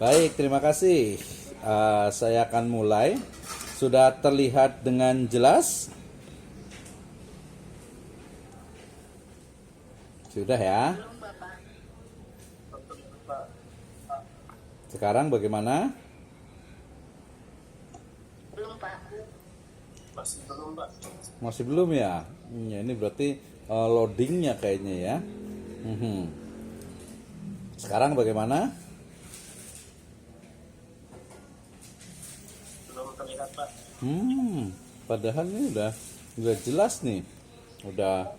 Baik, terima kasih. Saya akan mulai. Sudah terlihat dengan jelas? Sudah ya. Belum, Bapak. Sekarang bagaimana? Belum, Pak. Masih belum ya? Ya, ini berarti loadingnya kayaknya ya. Sekarang bagaimana? Belum terlihat, Pak. Padahal ini udah jelas nih. Udah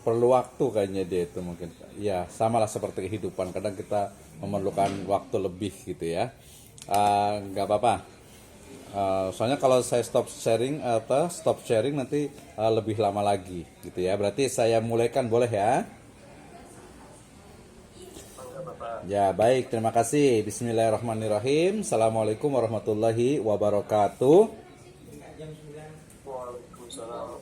perlu waktu kayaknya dia itu mungkin. Ya, samalah seperti kehidupan. Kadang kita memerlukan waktu lebih gitu ya. Nggak apa-apa. Soalnya kalau saya stop sharing nanti lebih lama lagi gitu ya. Berarti saya mulaikan boleh ya? Ya baik, terima kasih. Bismillahirrahmanirrahim. Assalamualaikum warahmatullahi wabarakatuh. Waalaikumsalam.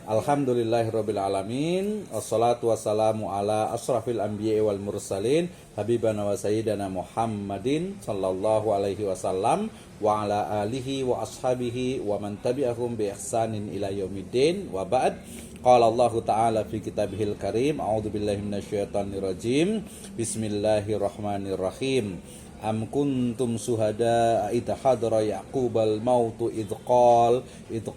Alhamdulillahirabbil alamin. Wassalatu wassalamu ala asrafil anbiya'i wal mursalin habibana wa sayyidana Muhammadin sallallahu alaihi wasallam wa ala alihi wa ashabihi wa man tabi'ahum bi ihsanin ila yaumiddin wa ba'd. Qala Allah Ta'ala fi kitabihil karim. A'udzu billahi minasyaitonir rajim. Bismillahirrahmanirrahim. Am kuntum suhada idh hadara yaqubal mautu idh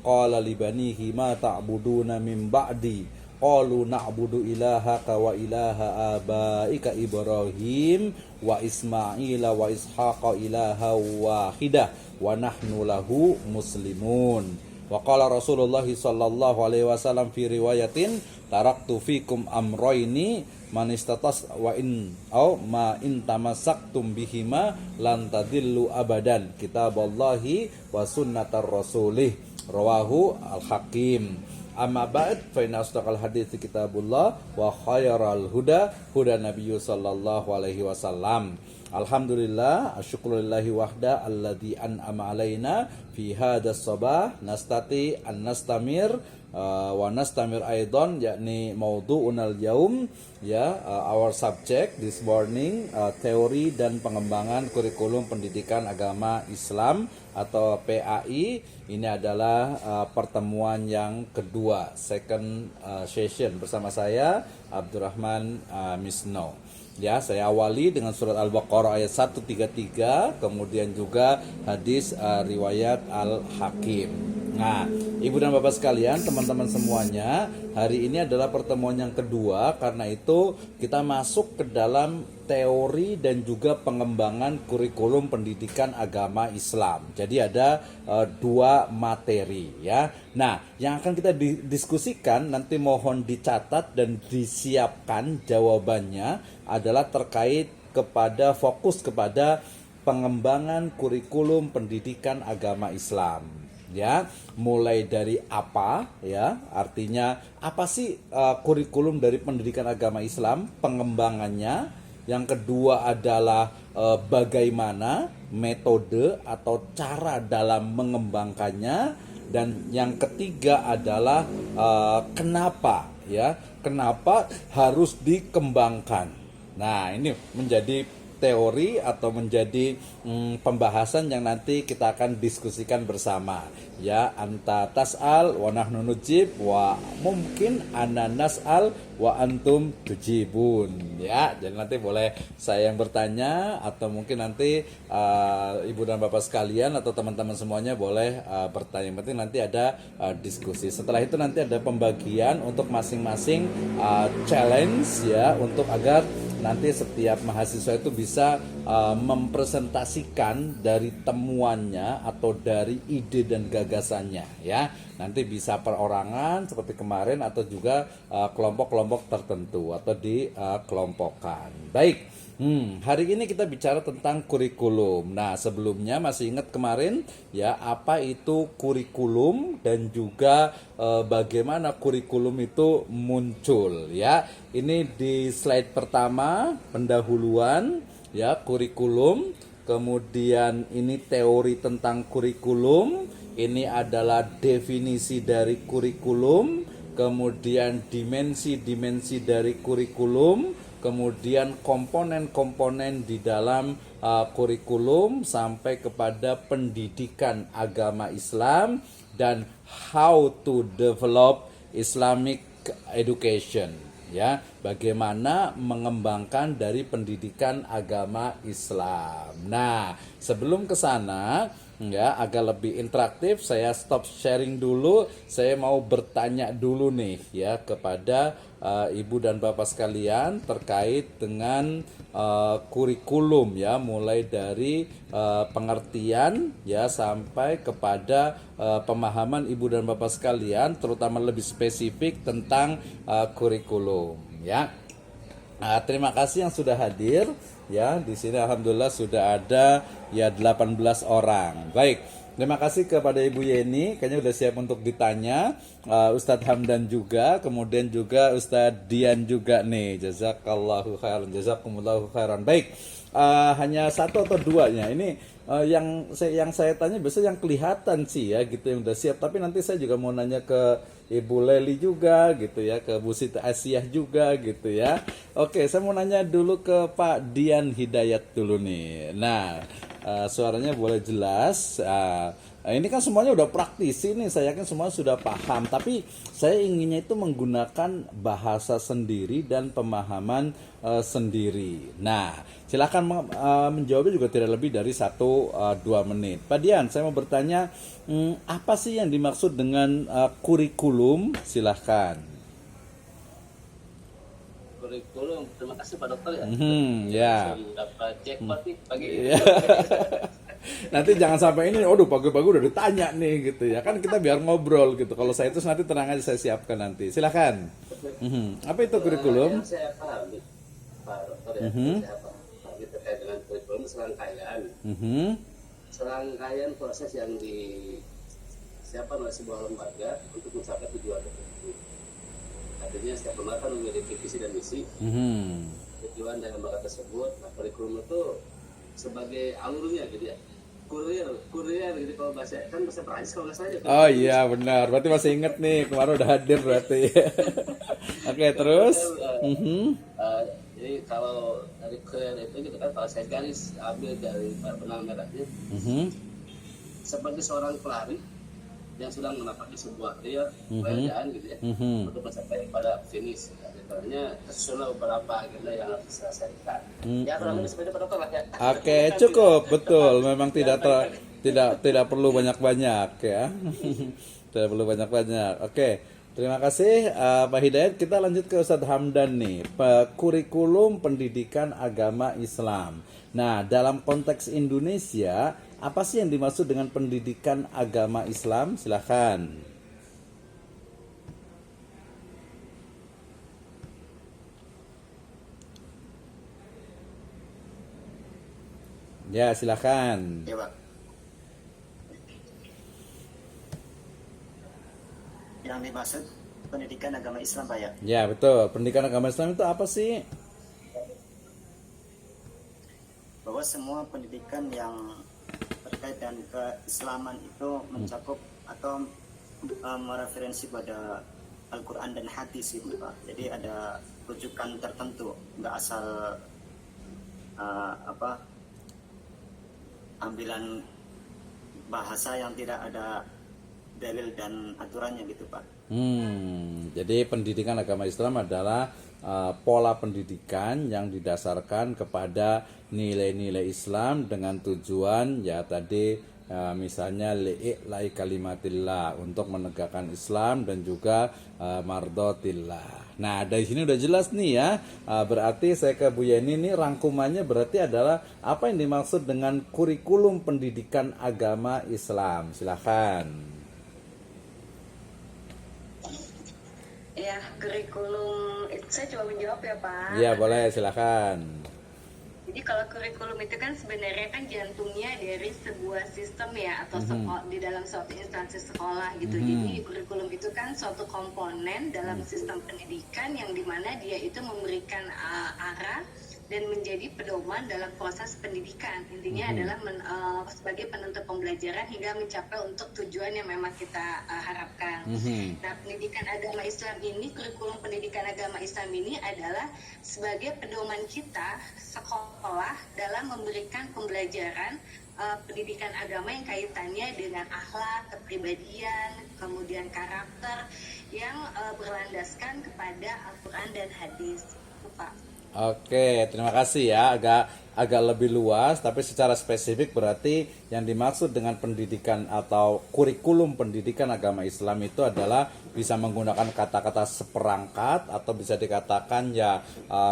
qala li banihi ma ta'buduna min ba'di qalu na'budu ilahaka wa ilaha abaika Ibrahim wa Ismaila wa Ishaqa ilaha wahidah wa nahnu lahu muslimun. Wa qala Rasulullah sallallahu alaihi wasallam fi riwayatin taraktu fikum amroini man istatas wa in au ma in tamassaktum bihima lan tadillu abadan kitaballahi wa sunnatar rasulih rawahu al-hakim. Amma ba'd fa inna asdaqal hadiits kitabullah wa khairal huda huda nabiyyu sallallahu alaihi wasallam. Alhamdulillah, asyukurulillahi wahda alladzi an'ama alaina fi hadas sabah nastati an nastamir wa nastamir aidan yakni maudhu'unal yaum ya, our subject this morning, teori dan pengembangan kurikulum pendidikan agama Islam atau PAI. Ini adalah pertemuan yang kedua, second session bersama saya Abdurrahman Misno. Ya, saya awali dengan surat Al-Baqarah ayat 133, kemudian juga hadis riwayat Al-Hakim. Nah, Ibu dan Bapak sekalian, teman-teman semuanya, hari ini adalah pertemuan yang kedua, karena itu kita masuk ke dalam teori dan juga pengembangan kurikulum pendidikan agama Islam. Jadi ada dua materi ya. Nah, yang akan kita diskusikan nanti mohon dicatat dan disiapkan jawabannya adalah terkait kepada fokus kepada pengembangan kurikulum pendidikan agama Islam. Ya, mulai dari apa ya, artinya apa sih kurikulum dari pendidikan agama Islam, pengembangannya. Yang kedua adalah bagaimana metode atau cara dalam mengembangkannya, dan yang ketiga adalah kenapa harus dikembangkan. Nah, ini menjadi teori atau menjadi pembahasan yang nanti kita akan diskusikan bersama ya. Anta tas'al wa nahnu nujib wa mungkin ana nas'al wa antum tujibun ya. Jadi nanti boleh saya yang bertanya atau mungkin nanti Ibu dan Bapak sekalian atau teman-teman semuanya boleh bertanya. Yang penting nanti ada diskusi. Setelah itu nanti ada pembagian untuk masing-masing challenge ya, untuk agar nanti setiap mahasiswa itu bisa mempresentasikan dari temuannya atau dari ide dan gagasannya ya. Nanti bisa perorangan seperti kemarin atau juga kelompok-kelompok tertentu atau dikelompokkan. Baik. Hari ini kita bicara tentang kurikulum. Nah, sebelumnya masih ingat kemarin ya, apa itu kurikulum dan juga bagaimana kurikulum itu muncul ya. Ini di slide pertama pendahuluan ya, kurikulum. Kemudian ini teori tentang kurikulum. Ini adalah definisi dari kurikulum. Kemudian dimensi-dimensi dari kurikulum. kemudian komponen-komponen di dalam kurikulum sampai kepada pendidikan agama Islam dan how to develop Islamic education, ya, bagaimana mengembangkan dari pendidikan agama Islam. Nah, sebelum ke sana, ya, agak lebih interaktif, saya stop sharing dulu. Saya mau bertanya dulu nih, ya, kepada ibu dan bapak sekalian terkait dengan kurikulum, ya, mulai dari pengertian, ya, sampai kepada pemahaman ibu dan bapak sekalian, terutama lebih spesifik tentang kurikulum, ya. Terima kasih yang sudah hadir, ya. Di sini alhamdulillah sudah ada ya 18 orang. Baik, terima kasih kepada Ibu Yeni, kayaknya udah siap untuk ditanya. Ustadz Hamdan juga, kemudian juga Ustadz Dian juga nih. Jazakallahu khairan, jazakumullahu khairan. Baik, hanya satu atau duanya ini yang saya tanya biasanya yang kelihatan sih, ya, gitu, yang udah siap. Tapi nanti saya juga mau nanya ke Ibu Leli juga gitu, ya, ke Bu Siti Asiyah juga gitu, ya. Oke, saya mau nanya dulu ke Pak Dian Hidayat dulu nih. Nah, suaranya boleh jelas. Ini kan semuanya udah praktisi nih, saya yakin semua sudah paham. Tapi saya inginnya itu menggunakan bahasa sendiri dan pemahaman sendiri. Nah, silakan menjawabnya juga tidak lebih dari 1-2 menit. Pak Dian, saya mau bertanya, apa sih yang dimaksud dengan kurikulum? Silahkan. Kurikulum, terima kasih Pak Dokter ya. Ya. Dapat jackpot nih pagi ini. Nanti jangan sampai ini, waduh pagi-pagi udah ditanya nih gitu, ya, kan kita biar ngobrol gitu. Kalau saya itu nanti tenang aja, saya siapkan nanti. Silahkan. Apa itu kurikulum? Yang saya paham, Pak Dokter ya, saya paham terkait dengan kurikulum serangkaian. Serangkaian proses yang disiapkan oleh sebuah lembaga untuk mencapai tujuan tertentu. Artinya setiap lembaga memiliki visi dan misi. Tujuan dari lembaga tersebut. Nah, kurikulum itu sebagai alurnya gitu ya. Kurir gitu kalau bahasa Perancis kalau nggak salah. Oh iya benar, berarti masih inget nih, kemarin udah hadir berarti. Oke, terus. Jadi kalau dari kurir itu gitu kan, kalau saya garis ambil dari benang merahnya, sebagai seorang pelari yang sedang menapaki sebuah kerjaan gitu ya, untuk mencapai pada finish. Sebenarnya tersusun beberapa agenda yang harus diselesaikan. Ya kurang lebih seperti Pak Dokter lah ya. Oke, cukup, betul. Memang tidak perlu banyak-banyak, ya. Tidak perlu banyak-banyak. Oke, terima kasih Pak Hidayat. Kita lanjut ke Ustadz Hamdan nih. Kurikulum pendidikan agama Islam. Nah, dalam konteks Indonesia, apa sih yang dimaksud dengan pendidikan agama Islam? Silahkan. Ya, silakan. Ya, Pak. Yang dimaksud pendidikan agama Islam, Pak, ya? Ya, betul. Pendidikan agama Islam itu apa sih? Bahwa semua pendidikan yang terkait dengan keislaman itu mencakup atau mereferensi pada Al-Quran dan hadis itu, Pak. Jadi ada rujukan tertentu, nggak asal ambilan bahasa yang tidak ada dalil dan aturannya gitu, Pak. Jadi pendidikan agama Islam adalah pola pendidikan yang didasarkan kepada nilai-nilai Islam dengan tujuan, ya, tadi misalnya li'i'lai kalimatillah, untuk menegakkan Islam dan juga mardotillah. Nah, dari sini udah jelas nih, ya. Berarti saya ke Bu Yeni nih, rangkumannya berarti adalah apa yang dimaksud dengan kurikulum pendidikan agama Islam. Silakan. Ya, kurikulum itu saya coba menjawab ya, Pak. Iya, boleh, silakan. Jadi kalau kurikulum itu kan sebenarnya kan jantungnya dari sebuah sistem, ya, atau di dalam suatu instansi sekolah gitu. Jadi kurikulum itu kan suatu komponen dalam sistem pendidikan yang dimana dia itu memberikan arah dan menjadi pedoman dalam proses pendidikan. Intinya adalah sebagai penuntut pembelajaran hingga mencapai untuk tujuan yang memang kita harapkan. Nah, pendidikan agama Islam ini, kurikulum pendidikan agama Islam ini adalah sebagai pedoman kita sekolah dalam memberikan pembelajaran pendidikan agama yang kaitannya dengan akhlak, kepribadian, kemudian karakter yang berlandaskan kepada Al-Quran dan hadis. Itu, Pak. Oke, terima kasih ya. Agak lebih luas, tapi secara spesifik berarti yang dimaksud dengan pendidikan atau kurikulum pendidikan agama Islam itu adalah bisa menggunakan kata-kata seperangkat atau bisa dikatakan ya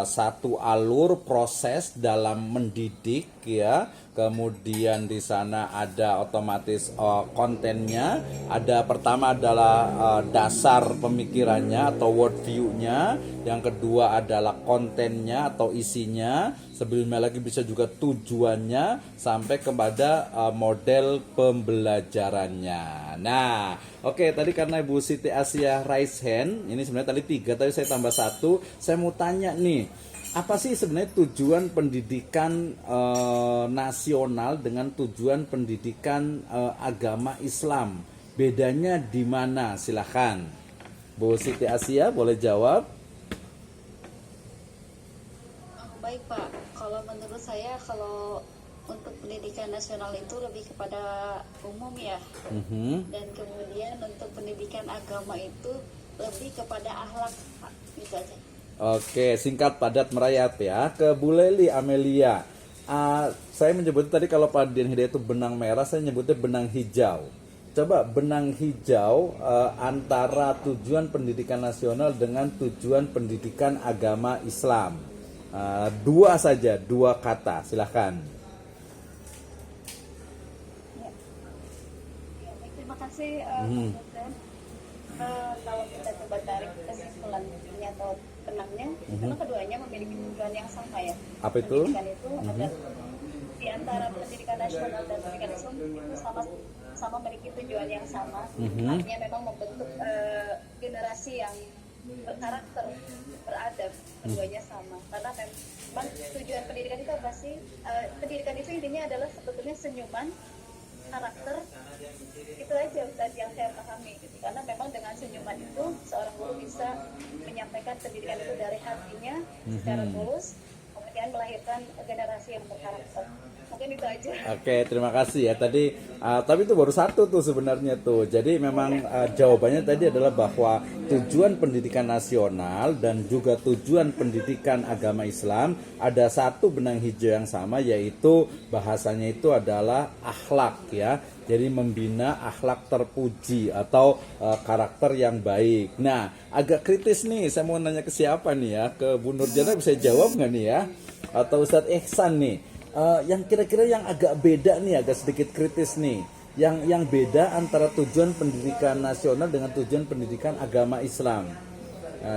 satu alur proses dalam mendidik ya. Kemudian di sana ada otomatis kontennya. Ada pertama adalah dasar pemikirannya atau worldview-nya. Yang kedua adalah kontennya atau isinya. Sebelumnya lagi bisa juga tujuannya sampai kepada model pembelajarannya. Nah, oke, tadi karena Ibu Siti Asia raise hand, ini sebenarnya tadi 3, tapi saya tambah 1. Saya mau tanya nih, apa sih sebenarnya tujuan pendidikan nasional dengan tujuan pendidikan agama Islam? Bedanya di mana? Silakan, Bu Siti Asia boleh jawab. Baik Pak, kalau menurut saya kalau untuk pendidikan nasional itu lebih kepada umum ya, dan kemudian untuk pendidikan agama itu lebih kepada akhlak Pak, gitu aja. Oke, singkat padat merayap ya. Ke Bu Leli Amelia, saya menyebutnya tadi kalau Pak Dian Hidayat itu benang merah, saya nyebutnya benang hijau. Coba benang hijau antara tujuan pendidikan nasional dengan tujuan pendidikan agama Islam. 2 saja, 2 kata, silahkan. Ya, baik, terima kasih Pak. Kalau kita coba tarik kesimpulannya atau benangnya, karena keduanya memiliki tujuan yang sama ya. Apa itu? Pendidikan itu ada di antara pendidikan nasional dan pendidikan Islam itu sama memiliki tujuan yang sama. Artinya memang membentuk generasi yang berkarakter, beradab, keduanya sama. Karena memang tujuan pendidikan itu apa sih? Pendidikan itu intinya adalah sebetulnya senyuman, karakter, itu aja Ustaz yang saya pahami gitu. Karena memang dengan senyuman itu seorang guru bisa menyampaikan pendidikan itu dari hatinya secara tulus, kemudian melahirkan generasi yang berkarakter. Mungkin itu aja. Oke, terima kasih ya. Tadi tapi itu baru 1 tuh sebenarnya tuh. Jadi memang jawabannya tadi adalah bahwa tujuan pendidikan nasional dan juga tujuan pendidikan agama Islam ada 1 benang hijau yang sama, yaitu bahasanya itu adalah akhlak ya. Jadi membina akhlak terpuji atau karakter yang baik. Nah, agak kritis nih. Saya mau nanya ke siapa nih ya? Ke Bu Nurjana, bisa jawab nggak nih ya? Atau Ustadz Ihsan nih? Yang kira-kira yang agak beda nih, agak sedikit kritis nih. Yang beda antara tujuan pendidikan nasional dengan tujuan pendidikan agama Islam.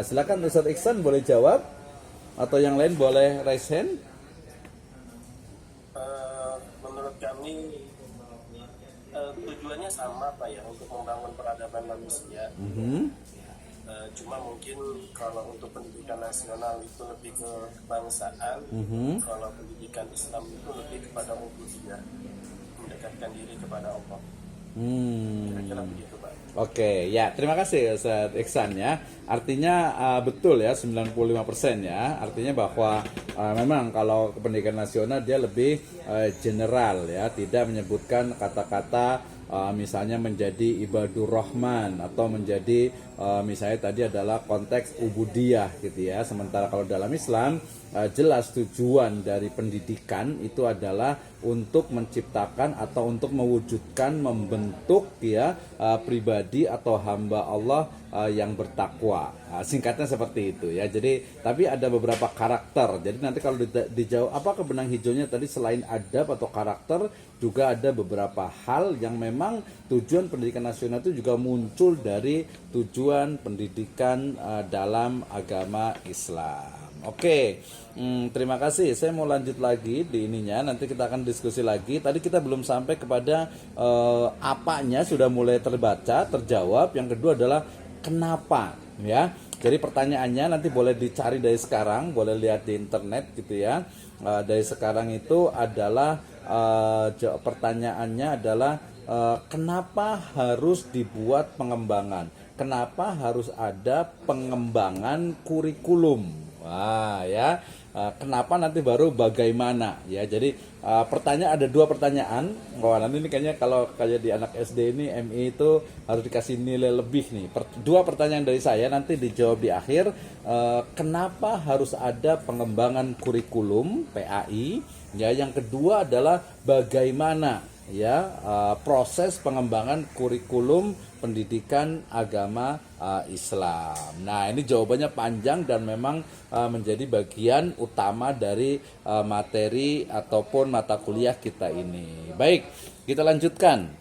Silakan Ustadz Ihsan boleh jawab, atau yang lain boleh raise hand. Menurut kami tujuannya sama Pak ya, untuk membangun peradaban manusia. Cuma mungkin kalau untuk pendidikan nasional itu lebih ke kebangsaan, kalau pendidikan Islam itu lebih kepada ubudiyah, mendekatkan diri kepada Allah. Kira-kira begitu Pak. Oke, ya terima kasih Ustadz Ihsan ya. Artinya betul ya, 95% ya. Artinya bahwa memang kalau pendidikan nasional dia lebih general ya, tidak menyebutkan kata-kata misalnya menjadi ibadur rahman atau menjadi misalnya tadi adalah konteks ubudiyah gitu ya. Sementara kalau dalam Islam jelas tujuan dari pendidikan itu adalah untuk menciptakan atau untuk mewujudkan, membentuk ya pribadi atau hamba Allah yang bertakwa. Singkatnya seperti itu ya. Jadi tapi ada beberapa karakter. Jadi nanti kalau dijawab apakah benang hijaunya tadi selain adab atau karakter, juga ada beberapa hal yang memang tujuan pendidikan nasional itu juga muncul dari tujuan pendidikan dalam agama Islam. Oke, terima kasih. Saya mau lanjut lagi di ininya. Nanti kita akan diskusi lagi. Tadi kita belum sampai kepada apanya, sudah mulai terbaca, terjawab. Yang kedua adalah kenapa, ya. Jadi pertanyaannya nanti boleh dicari dari sekarang, boleh lihat di internet gitu ya. Dari sekarang itu adalah pertanyaannya adalah kenapa harus dibuat pengembangan? Kenapa harus ada pengembangan kurikulum? Wah ya, kenapa nanti baru bagaimana ya? Jadi pertanyaan ada 2 pertanyaan. Wah nanti ini kayaknya kalau kayak di anak SD ini MI itu harus dikasih nilai lebih nih. 2 pertanyaan dari saya nanti dijawab di akhir. Kenapa harus ada pengembangan kurikulum PAI? Ya, yang kedua adalah bagaimana ya proses pengembangan kurikulum pendidikan agama Islam. Nah, ini jawabannya panjang dan memang menjadi bagian utama dari materi ataupun mata kuliah kita ini. Baik, kita lanjutkan.